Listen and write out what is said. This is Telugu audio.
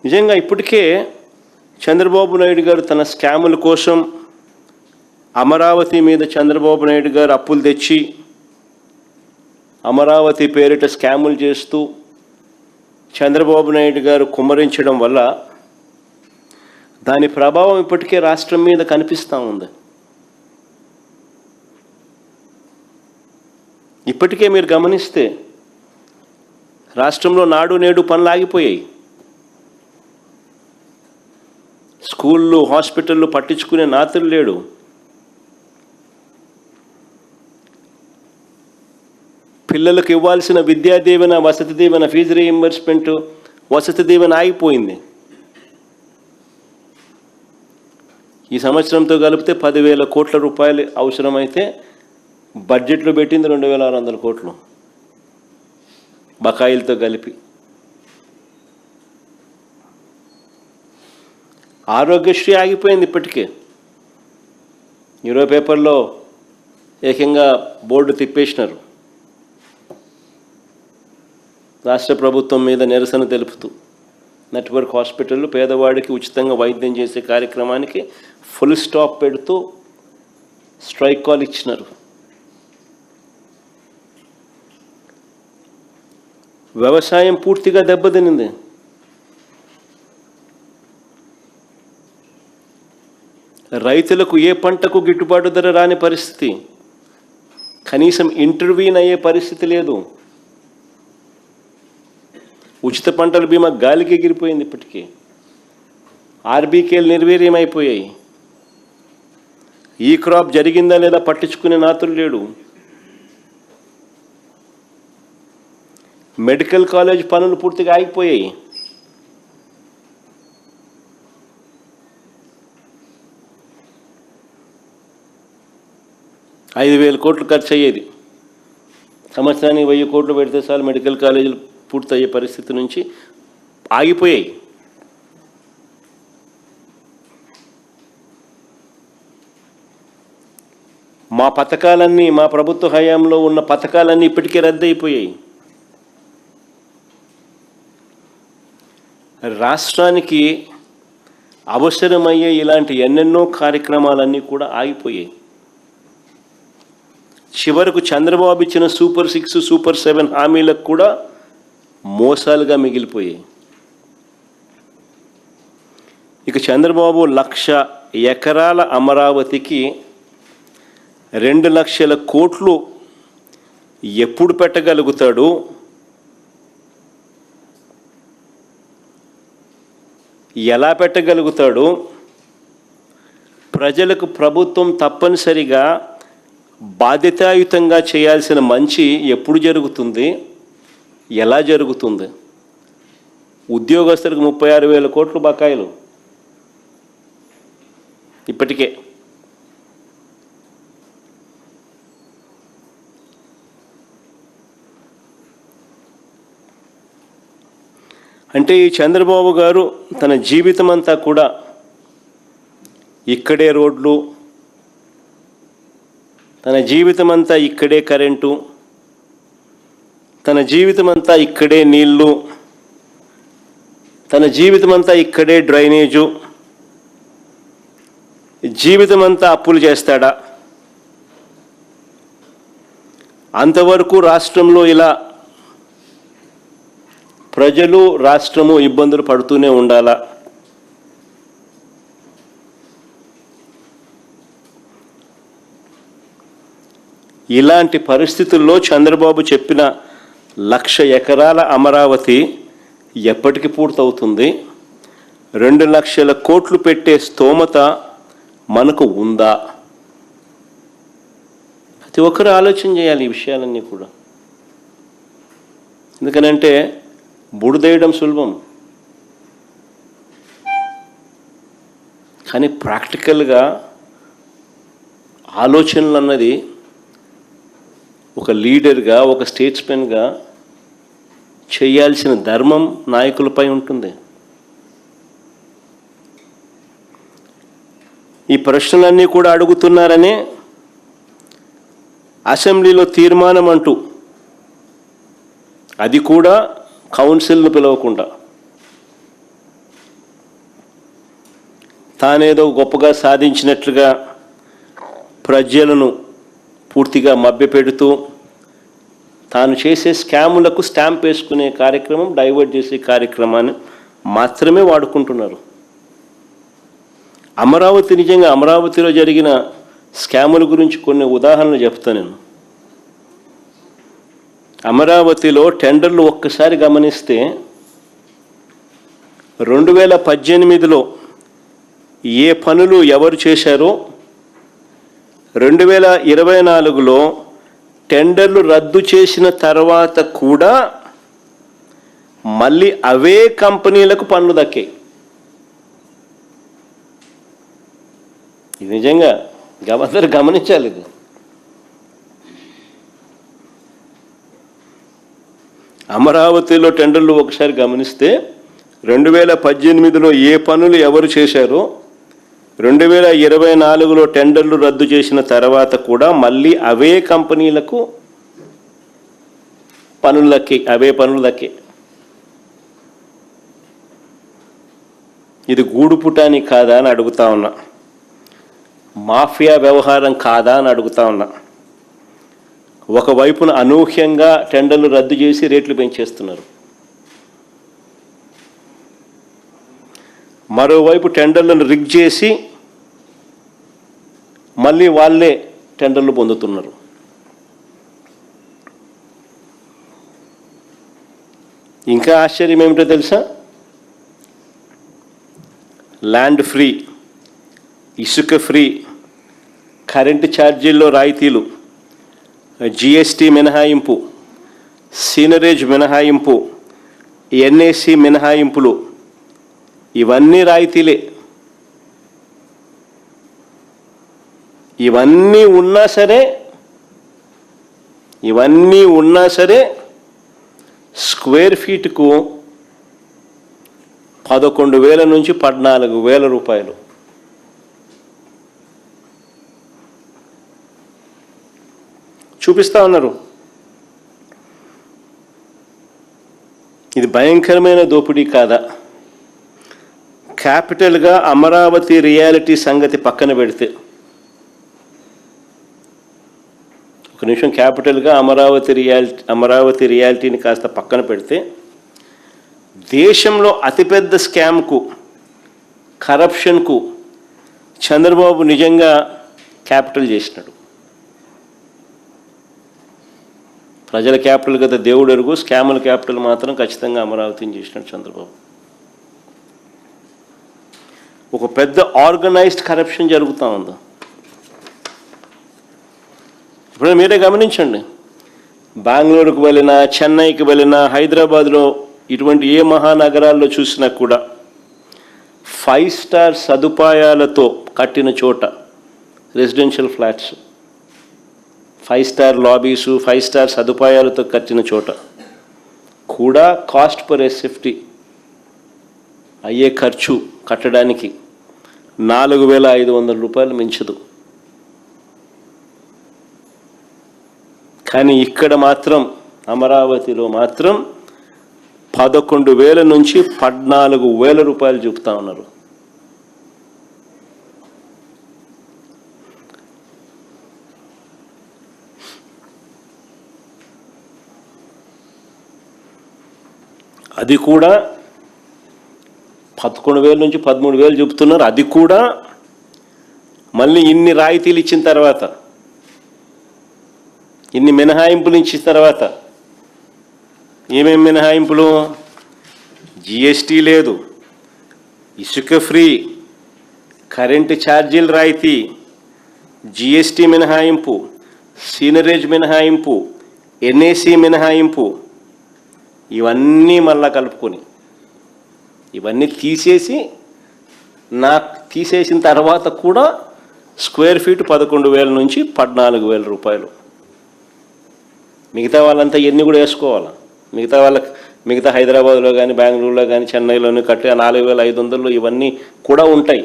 నిజంగా ఇప్పటికే చంద్రబాబు నాయుడు గారు తన స్కాముల కోసం అమరావతి మీద చంద్రబాబు నాయుడు గారు అప్పులు తెచ్చి అమరావతి పేరిట స్కాములు చేస్తూ చంద్రబాబు నాయుడు గారు కుమ్మరించడం వల్ల దాని ప్రభావం ఇప్పటికే రాష్ట్రం మీద కనిపిస్తూ ఉంది. ఇప్పటికే మీరు గమనిస్తే రాష్ట్రంలో నాడు నేడు పనులు ఆగిపోయాయి. స్కూళ్ళు హాస్పిటళ్ళు పట్టించుకునే నాతులు లేడు. పిల్లలకు ఇవ్వాల్సిన విద్యా దీవెన, వసతి దీవెన, ఫీజు రీయింబర్స్మెంట్, వసతి దీవెన ఆగిపోయింది. ఈ సంవత్సరంతో కలిపితే 10,000 కోట్ల రూపాయలు అవసరమైతే బడ్జెట్లో పెట్టింది 2,600 కోట్లు బకాయిలతో కలిపి. ఆరోగ్యశ్రీ ఆగిపోయింది ఇప్పటికే. ఈరోజు పేపర్లో ఏకంగా బోర్డు తిప్పేసినారు రాష్ట్ర ప్రభుత్వం మీద నిరసన తెలుపుతూ. నెట్వర్క్ హాస్పిటళ్ళు పేదవాడికి ఉచితంగా వైద్యం చేసే కార్యక్రమానికి ఫుల్ స్టాప్ పెడుతూ స్ట్రైక్ కాల్ ఇచ్చినారు. వ్యవసాయం పూర్తిగా దెబ్బతినింది. రైతులకు ఏ పంటకు గిట్టుబాటు ధర రాని పరిస్థితి, కనీసం ఇంటర్వ్యూన్ అయ్యే పరిస్థితి లేదు. ఉచిత పంటల బీమా గాలికి ఎగిరిపోయింది. ఇప్పటికీ ఆర్బీకేలు నిర్వీర్యమైపోయాయి. ఈ క్రాప్ జరిగిందా లేదా పట్టించుకునే నాతులు లేడు. మెడికల్ కాలేజ్ పనులు పూర్తిగా ఆగిపోయాయి. $5,000 కోట్లు ఖర్చు అయ్యేది. సంవత్సరానికి 1,000 కోట్లు పెడితే చాలు మెడికల్ కాలేజీలు పూర్తయ్యే పరిస్థితి నుంచి ఆగిపోయాయి. మా పథకాలన్నీ, మా ప్రభుత్వ హయాంలో ఉన్న పథకాలన్నీ ఇప్పటికే రద్దయిపోయాయి. రాష్ట్రానికి అవసరమయ్యే ఇలాంటి ఎన్నెన్నో కార్యక్రమాలన్నీ కూడా ఆగిపోయాయి. చివరకు చంద్రబాబు ఇచ్చిన సూపర్ 6, సూపర్ 7 హామీలకు కూడా మోసాలుగా మిగిలిపోయాయి. ఇక చంద్రబాబు 1,00,000 ఎకరాల అమరావతికి 2 లక్షల కోట్లు ఎప్పుడు పెట్టగలుగుతాడు? ఎలా పెట్టగలుగుతాడు? ప్రజలకు ప్రభుత్వం తప్పనిసరిగా బాధ్యతాయుతంగా చేయాల్సిన మంచి ఎప్పుడు జరుగుతుంది? ఎలా జరుగుతుంది? ఉద్యోగస్తులకు 36,000 కోట్లు బకాయిలు ఇప్పటికే. అంటే ఈ చంద్రబాబు గారు తన జీవితం అంతా కూడా ఇక్కడే రోడ్లు, తన జీవితం అంతా ఇక్కడే కరెంటు, తన జీవితం అంతా ఇక్కడే నీళ్లు, తన జీవితం అంతా ఇక్కడే డ్రైనేజు, జీవితం అంతా అప్పులు చేస్తాడా? అంతవరకు రాష్ట్రంలో ఇలా ప్రజలు, రాష్ట్రము ఇబ్బందులు పడుతూనే ఉండాలా? ఇలాంటి పరిస్థితుల్లో చంద్రబాబు చెప్పిన 1,00,000 ఎకరాల అమరావతి ఎప్పటికి పూర్తవుతుంది? 2 లక్షల కోట్లు పెట్టే స్తోమత మనకు ఉందా? ప్రతి ఒక్కరు ఆలోచన చేయాలి ఈ విషయాలన్నీ కూడా. ఎందుకనంటే బుడిదేయడం సులభం, కానీ ప్రాక్టికల్గా ఆలోచనలు అన్నది ఒక లీడర్గా, ఒక స్టేట్స్మెన్గా చేయాల్సిన ధర్మం నాయకులపై ఉంటుంది. ఈ ప్రశ్నలన్నీ కూడా అడుగుతున్నారనే అసెంబ్లీలో తీర్మానం అంటూ, అది కూడా కౌన్సిల్ను పిలవకుండా తానేదో గొప్పగా సాధించినట్లుగా ప్రజలను పూర్తిగా మభ్యపెడుతూ తాను చేసే స్కాములకు స్టాంప్ వేసుకునే కార్యక్రమం, డైవర్ట్ చేసే కార్యక్రమాన్ని మాత్రమే వాడుకుంటున్నారు. నిజంగా అమరావతిలో జరిగిన స్కాముల గురించి కొన్ని ఉదాహరణలు చెప్తాను నేను. అమరావతిలో టెండర్లు ఒక్కసారి గమనిస్తే 2018లో ఏ పనులు ఎవరు చేశారో 2024లో టెండర్లు రద్దు చేసిన తర్వాత కూడా మళ్ళీ అవే కంపెనీలకు పన్ను దక్కాయి. ఇది నిజంగా అందరూ గమనించాలి. ఇది అమరావతిలో టెండర్లు ఒకసారి గమనిస్తే 2018లో ఏ పనులు ఎవరు చేశారో 2024లో టెండర్లు రద్దు చేసిన తర్వాత కూడా మళ్ళీ అవే కంపెనీలకు అవే పనులు దక్కాయి. ఇది గూడుపుటాని కాదా అని అడుగుతా ఉన్నా, మాఫియా వ్యవహారం కాదా అని అడుగుతా ఉన్నా. ఒకవైపున అనూహ్యంగా టెండర్లు రద్దు చేసి రేట్లు పెంచేస్తున్నారు, మరోవైపు టెండర్లను రిగ్ చేసి మళ్ళీ వాళ్ళే టెండర్లు పొందుతున్నారు. ఇంకా ఆశ్చర్యం ఏమిటో తెలుసా? ల్యాండ్ ఫ్రీ, ఇసుక ఫ్రీ, కరెంటు ఛార్జీల్లో రాయితీలు, జిఎస్టీ మినహాయింపు, సీనరేజ్ మినహాయింపు, ఎన్ఏసి మినహాయింపులు, ఇవన్నీ రాయితీలే. ఇవన్నీ ఉన్నా సరే స్క్వేర్ ఫీట్కు 11,000 నుంచి 14,000 రూపాయలు. చూపిస్తా ఉన్నారు. ఇది భయంకరమైన దోపిడీ కాదా? క్యాపిటల్గా అమరావతి రియాలిటీ సంగతి పక్కన పెడితే, ఒక నిమిషం క్యాపిటల్గా అమరావతి రియాలిటీని కాస్త పక్కన పెడితే, దేశంలో అతిపెద్ద స్కామ్కు, కరప్షన్కు చంద్రబాబు నిజంగా క్యాపిటల్ చేసినాడు. ప్రజల క్యాపిటల్ కదా దేవుడు ఎరుగు, స్కాముల క్యాపిటల్ మాత్రం ఖచ్చితంగా అమరావతిని చేసినాడు చంద్రబాబు. ఒక పెద్ద ఆర్గనైజ్డ్ కరప్షన్ జరుగుతూ ఉంది. ఇప్పుడు మీరే గమనించండి, బెంగళూరుకు వెళ్ళినా, చెన్నైకి వెళ్ళినా, హైదరాబాద్లో ఇటువంటి ఏ మహానగరాల్లో చూసినా కూడా 5 స్టార్ సదుపాయాలతో కట్టిన చోట, రెసిడెన్షియల్ ఫ్లాట్స్, 5 స్టార్ లాబీసు, 5 స్టార్ సదుపాయాలతో కట్టిన చోట కూడా కాస్ట్ పర్ ఎస్ఎఫ్టీ అయ్యే ఖర్చు కట్టడానికి 4,500 రూపాయలు మించదు. కానీ ఇక్కడ మాత్రం, అమరావతిలో మాత్రం 11,000 నుంచి 14,000 రూపాయలు చూపుతా ఉన్నారు. అది కూడా 11,000 నుంచి 13,000 చూపుతున్నారు. అది కూడా మళ్ళీ ఇన్ని రాయితీలు ఇచ్చిన తర్వాత, ఇన్ని మినహాయింపులు ఇచ్చిన తర్వాత. ఏమేమి మినహాయింపులు? జిఎస్టీ లేదు, ఇసుక ఫ్రీ, కరెంటు ఛార్జీలు రాయితీ, జిఎస్టీ మినహాయింపు, సీనరేజ్ మినహాయింపు, ఎన్ఏసి మినహాయింపు, ఇవన్నీ మళ్ళా కలుపుకొని, ఇవన్నీ తీసేసిన తర్వాత కూడా స్క్వేర్ ఫీట్ 11,000 నుంచి 14,000 రూపాయలు. మిగతా వాళ్ళంతా ఎన్ని కూడా వేసుకోవాలి. మిగతా హైదరాబాద్లో కానీ, బెంగళూరులో కానీ, చెన్నైలోని కట్టే 4,500 ఇవన్నీ కూడా ఉంటాయి.